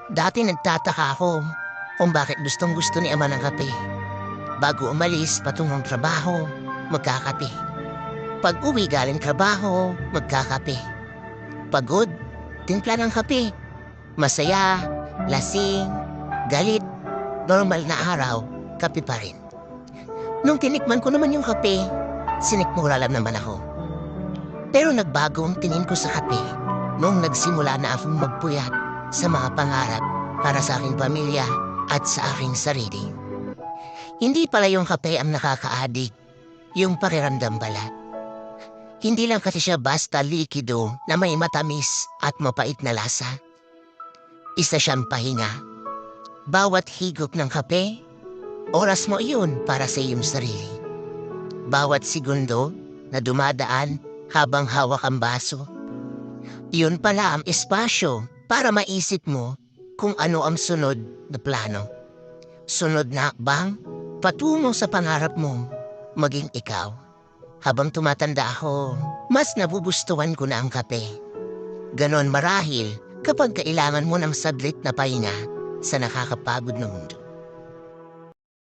Dati nagtataka ako kung bakit gustong-gusto ni ama ng kape. Bago umalis patungong trabaho, magkakape. Pag-uwi galing trabaho, magkakape. Pagod, timpla ng kape. Masaya, lasing, galit, normal na araw, kape pa rin. Nung tinikman ko naman yung kape, sinikmura lang naman ako. Pero nagbago ang tingin ko sa kape nung nagsimula na akong magpuyat sa mga pangarap para sa aking pamilya at sa aking sarili. Hindi pala yung kape ang nakaka-addict, yung pakiramdam pala. Hindi lang kasi siya basta likido na may matamis at mapait na lasa. Isa siyang pahinga. Bawat higop ng kape, oras mo iyon para sa iyong sarili. Bawat segundo na dumadaan habang hawak ang baso, iyon pala ang espasyo para maisip mo kung ano ang sunod na plano. Sunod na hakbang, patungo sa pangarap mong maging ikaw. Habang tumatanda ako, mas nabubustuhan ko na ang kape. Ganon marahil kapag kailangan mo ng saglit na pahinga sa nakakapagod na mundo.